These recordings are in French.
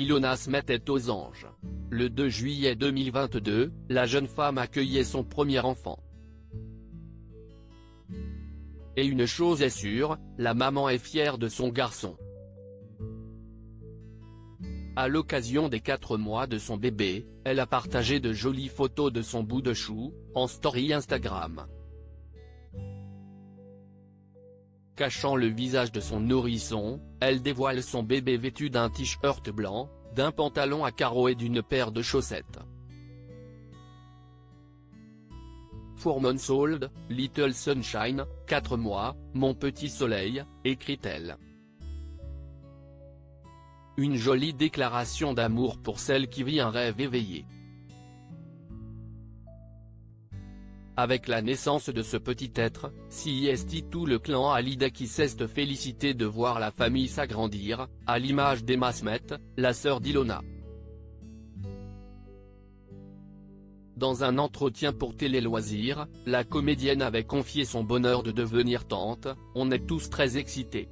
Ilona Smet est aux anges. Le 2 juillet 2022, la jeune femme accueillait son premier enfant. Et une chose est sûre, la maman est fière de son garçon. À l'occasion des 4 mois de son bébé, elle a partagé de jolies photos de son bout de chou, en story Instagram. Cachant le visage de son nourrisson, elle dévoile son bébé vêtu d'un t-shirt blanc, d'un pantalon à carreaux et d'une paire de chaussettes. 4 months old, little sunshine, 4 mois, mon petit soleil, écrit-elle. Une jolie déclaration d'amour pour celle qui vit un rêve éveillé. Avec la naissance de ce petit être, CIST tout le clan Hallyday qui s'est félicité de voir la famille s'agrandir, à l'image d'Emma Smet, la sœur d'Ilona. Dans un entretien pour Télé Loisirs, la comédienne avait confié son bonheur de devenir tante. On est tous très excités.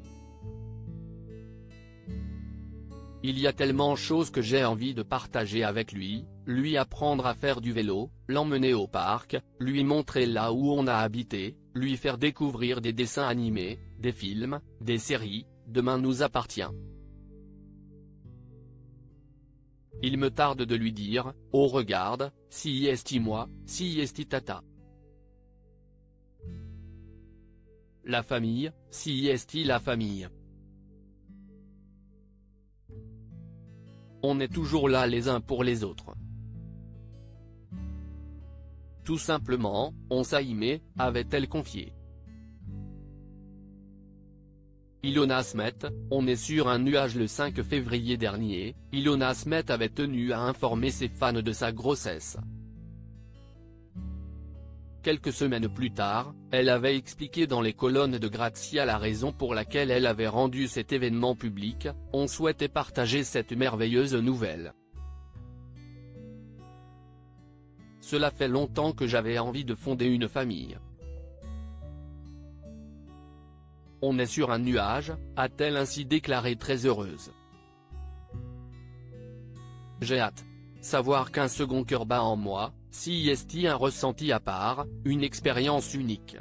Il y a tellement de choses que j'ai envie de partager avec lui, lui apprendre à faire du vélo, l'emmener au parc, lui montrer là où on a habité, lui faire découvrir des dessins animés, des films, des séries, demain nous appartient. Il me tarde de lui dire, oh regarde, CIST moi, CIST tata. La famille, CIST la famille. On est toujours là les uns pour les autres. Tout simplement, on s'aimait, avait-elle confié. Ilona Smet, on est sur un nuage. Le 5 février dernier, Ilona Smet avait tenu à informer ses fans de sa grossesse. Quelques semaines plus tard, elle avait expliqué dans les colonnes de Grazia la raison pour laquelle elle avait rendu cet événement public. On souhaitait partager cette merveilleuse nouvelle. Cela fait longtemps que j'avais envie de fonder une famille. On est sur un nuage, a-t-elle ainsi déclaré très heureuse. J'ai hâte. Savoir qu'un second cœur bat en moi, CIST un ressenti à part, une expérience unique.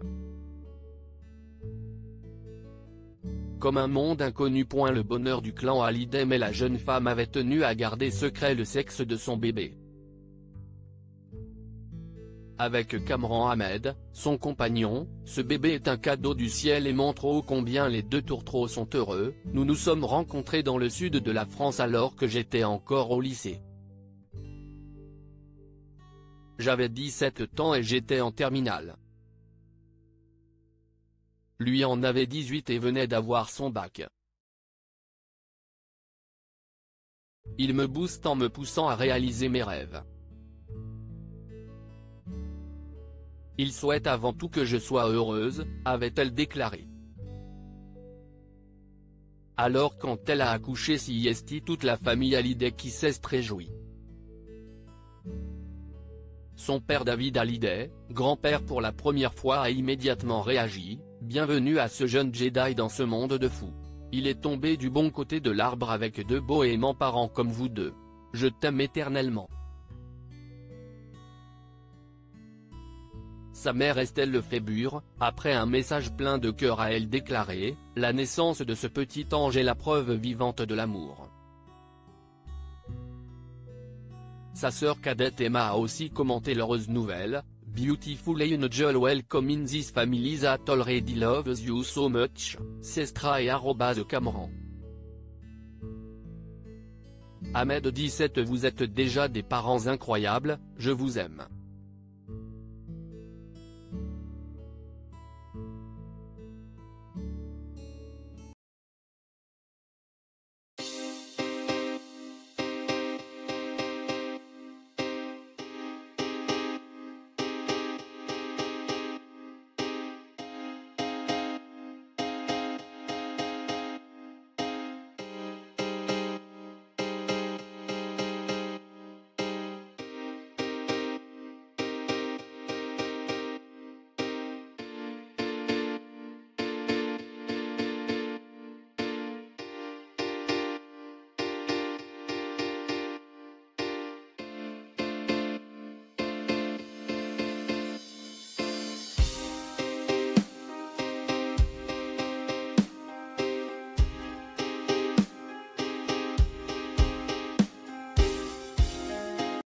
Comme un monde inconnu. Le bonheur du clan Hallyday. Mais la jeune femme avait tenu à garder secret le sexe de son bébé. Avec Kamran Ahmed, son compagnon, ce bébé est un cadeau du ciel et montre ô combien les deux tourtereaux sont heureux. Nous nous sommes rencontrés dans le sud de la France alors que j'étais encore au lycée. J'avais 17 ans et j'étais en terminale. Lui en avait 18 et venait d'avoir son bac. Il me booste en me poussant à réaliser mes rêves. Il souhaite avant tout que je sois heureuse, avait-elle déclaré. Alors quand elle a accouché CIST toute la famille Hallyday qui s'est réjouie. Son père David Hallyday, grand-père pour la première fois, a immédiatement réagi, bienvenue à ce jeune Jedi dans ce monde de fous. Il est tombé du bon côté de l'arbre avec 2 beaux et aimants parents comme vous deux. Je t'aime éternellement. Sa mère Estelle Lefébure, après un message plein de cœur a elle déclaré, la naissance de ce petit ange est la preuve vivante de l'amour. Sa sœur cadette Emma a aussi commenté l'heureuse nouvelle, Beautiful angel welcome in this family that already loves you so much, Sestra et @Kamran. Ahmed 17 Vous êtes déjà des parents incroyables, je vous aime.